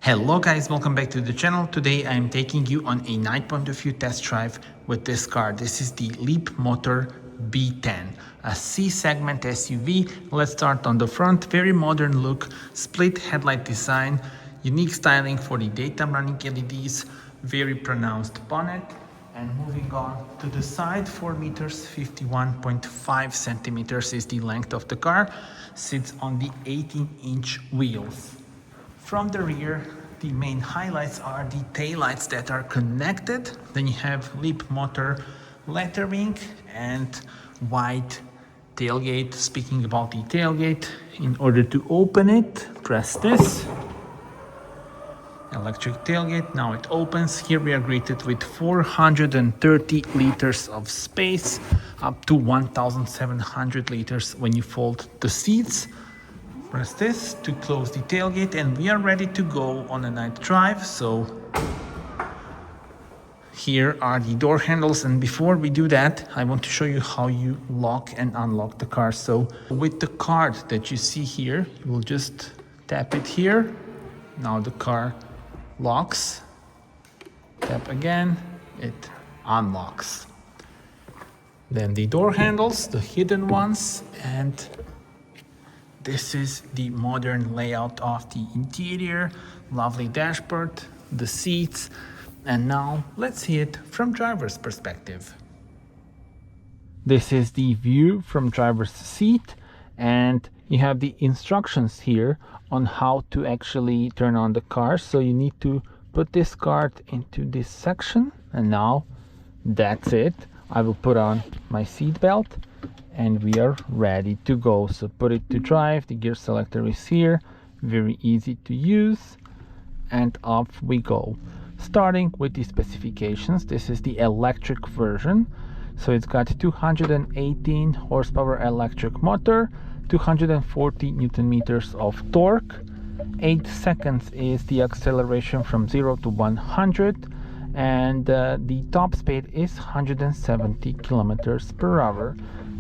Hello guys, welcome back to the channel. Today I'm taking you on a night point of view test drive with this car. This is the Leapmotor B10, a C-segment SUV. Let's start on the front. Very modern look, split headlight design, unique styling for the daytime running LEDs, very pronounced bonnet. And moving on to the side, 4 meters, 51.5 centimeters is the length of the car. Sits on the 18-inch wheels. From the rear, the main highlights are the taillights that are connected. Then you have Leapmotor lettering and white tailgate. Speaking about the tailgate, in order to open it, press this. Electric tailgate, now it opens. Here we are greeted with 430 liters of space, up to 1,700 liters when you fold the seats. Press this to close the tailgate and we are ready to go on a night drive. So here are the door handles, and before we do that, I want to show you how you lock and unlock the car. So with the card that you see here, you will just tap it here. Now the car locks. Tap again, it unlocks. Then the door handles, the hidden ones, and this is the modern layout of the interior. Lovely dashboard, the seats, and now let's see it from driver's perspective. This is the view from driver's seat, and you have the instructions here on how to actually turn on the car. So you need to put this card into this section, and now that's it. I will put on my seat belt and we are ready to go. So put it to drive, the gear selector is here, very easy to use, and off we go. Starting with the specifications, this is the electric version. So it's got 218 horsepower electric motor, 240 newton meters of torque, 8 seconds is the acceleration from 0 to 100, and the top speed is 170 kilometers per hour.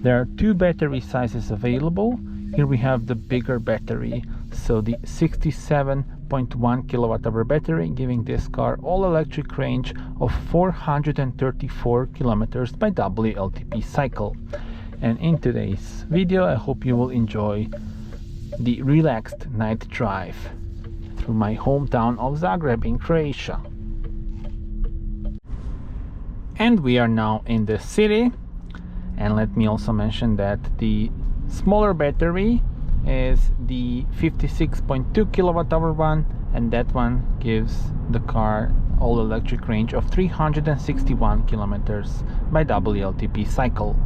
There are two battery sizes available. Here we have the bigger battery, so the 67.1 kilowatt hour battery, giving this car all electric range of 434 kilometers by WLTP cycle. And in today's video, I hope you will enjoy the relaxed night drive through my hometown of Zagreb in Croatia. And we are now in the city. And let me also mention that the smaller battery is the 56.2 kilowatt hour one, and that one gives the car all electric range of 361 kilometers by WLTP cycle.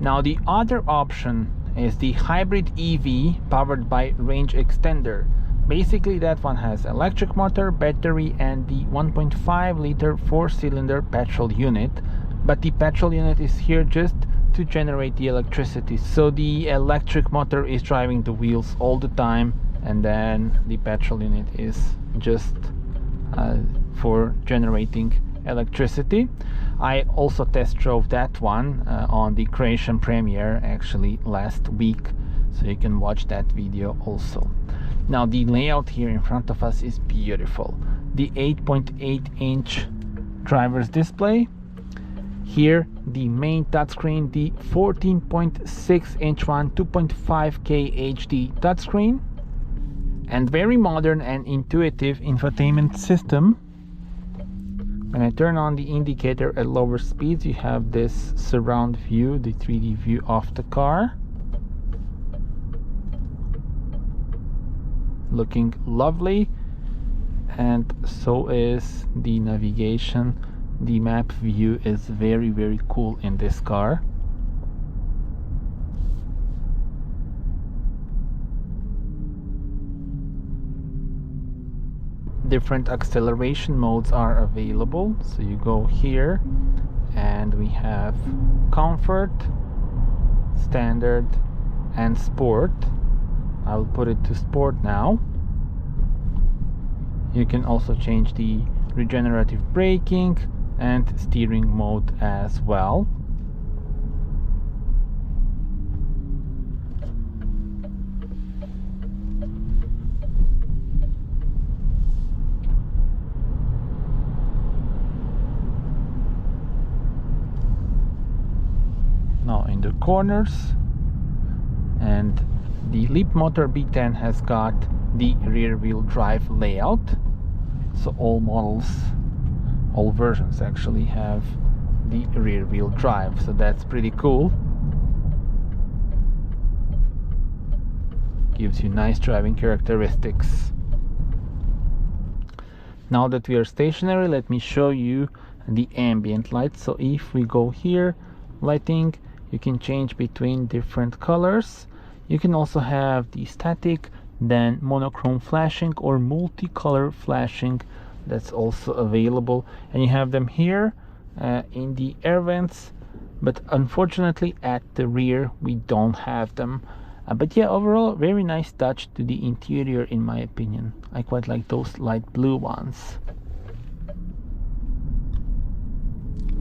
Now the other option is the hybrid EV powered by range extender. Basically that one has electric motor, battery, and the 1.5 liter 4-cylinder petrol unit. But the petrol unit is here just to generate the electricity. So the electric motor is driving the wheels all the time, and then the petrol unit is just for generating electricity. I also test drove that one on the Croatian premiere actually last week, so you can watch that video also. Now the layout here in front of us is beautiful. The 8.8-inch driver's display. Here the main touchscreen, the 14.6-inch one, 2.5K HD touchscreen, and very modern and intuitive infotainment system. When I turn on the indicator at lower speeds, you have this surround view, the 3D view of the car. Looking lovely, and so is the navigation. The map view is very, very cool in this car. Different acceleration modes are available. So you go here and we have comfort, standard, and sport. I'll put it to sport now. You can also change the regenerative braking and steering mode as well. corners. And the Leapmotor B10 has got the rear wheel drive layout, so all models, all versions actually have the rear wheel drive, so that's pretty cool. Gives you nice driving characteristics. Now that we are stationary, let me show you the ambient lights. So if we go here, lighting, you can change between different colors. You can also have the static, then monochrome flashing or multicolor flashing, that's also available. And you have them here in the air vents, but unfortunately at the rear we don't have them. But yeah, overall very nice touch to the interior in my opinion. I quite like those light blue ones.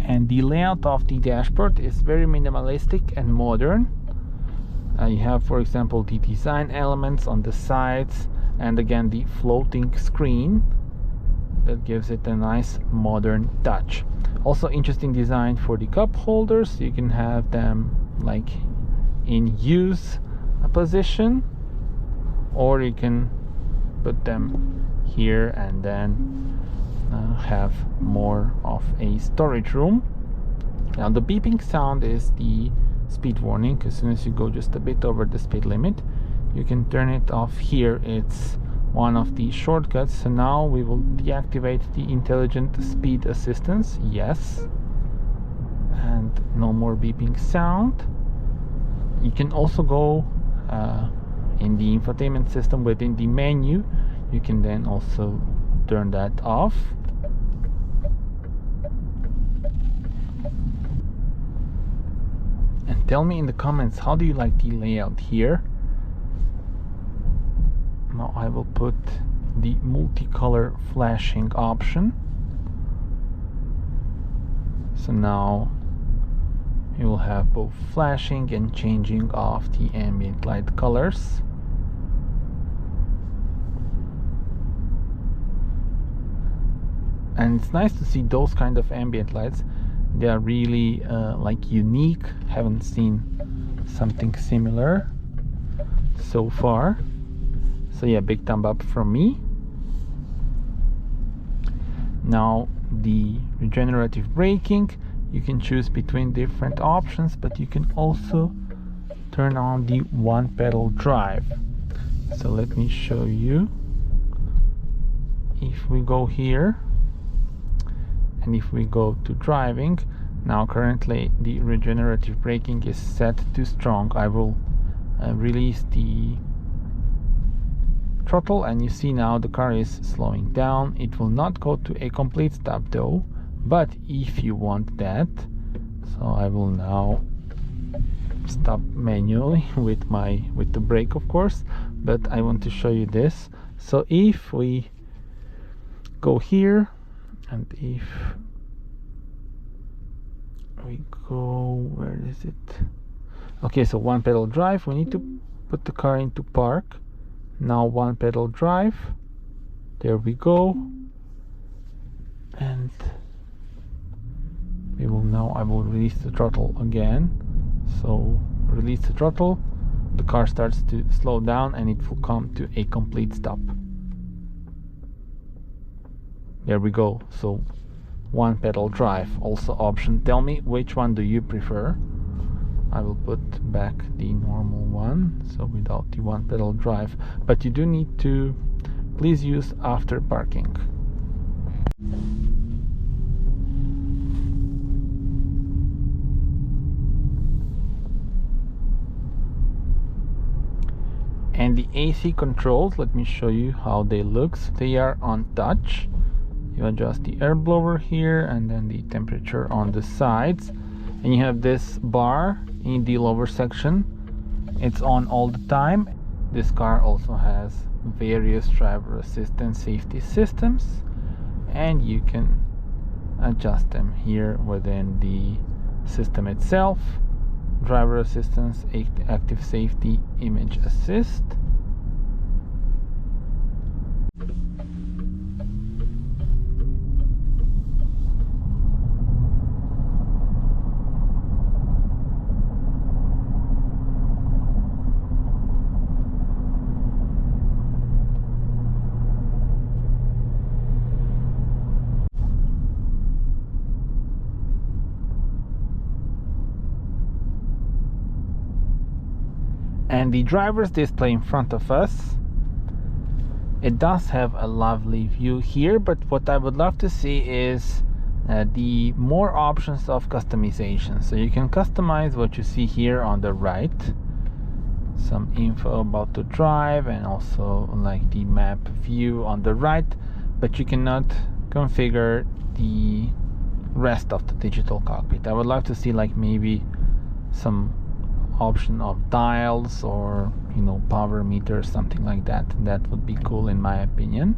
And the layout of the dashboard is very minimalistic and modern. You have, for example, the design elements on the sides, and again the floating screen that gives it a nice modern touch. Also interesting design for the cup holders. You can have them like in use position, or you can put them here and then have more of a storage room. Now the beeping sound is the speed warning. As soon as you go just a bit over the speed limit, you can turn it off here. It's one of the shortcuts. So now we will deactivate the intelligent speed assistance, yes, and no more beeping sound. You can also go in the infotainment system within the menu. You can then also turn that off. And tell me in the comments, how do you like the layout here? Now I will put the multicolor flashing option. So now you will have both flashing and changing of the ambient light colors. And it's nice to see those kind of ambient lights. They are really like unique. Haven't seen something similar so far. So yeah, big thumb up from me. Now the regenerative braking, you can choose between different options, but you can also turn on the one pedal drive. So let me show you. If we go here and if we go to driving, now currently the regenerative braking is set to strong. I will release the throttle and you see now the car is slowing down. It will not go to a complete stop though, but if you want that, so I will now stop manually with the brake, of course, but I want to show you this. So if we go here and if we go, where is it? Okay, so one pedal drive, we need to put the car into park. Now one pedal drive, there we go, and we will now, I will release the throttle again. So release the throttle, the car starts to slow down and it will come to a complete stop. There we go. So one pedal drive also option. Tell me which one do you prefer. I will put back the normal one, so without the one pedal drive, but you do need to please use after parking. And the AC controls, let me show you how they look. So they are on touch. You adjust the air blower here and then the temperature on the sides, and you have this bar in the lower section. It's on all the time. This car also has various driver assistance safety systems, and you can adjust them here within the system itself. Driver assistance, active safety, image assist. And the driver's display in front of us, it does have a lovely view here, but what I would love to see is the more options of customization. So you can customize what you see here on the right, some info about the drive and also like the map view on the right, but you cannot configure the rest of the digital cockpit. I would love to see like maybe some option of dials or, you know, power meter, something like that. That would be cool in my opinion.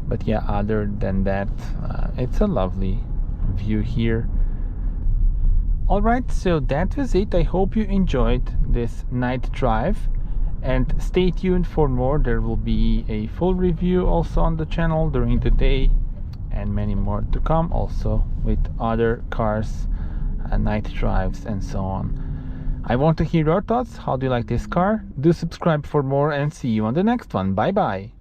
But yeah, other than that, it's a lovely view here. Alright, so that was it. I hope you enjoyed this night drive, and stay tuned for more. There will be a full review also on the channel during the day, and many more to come also with other cars, night drives and so on. I want to hear your thoughts. How do you like this car? Do subscribe for more, and see you on the next one. Bye bye.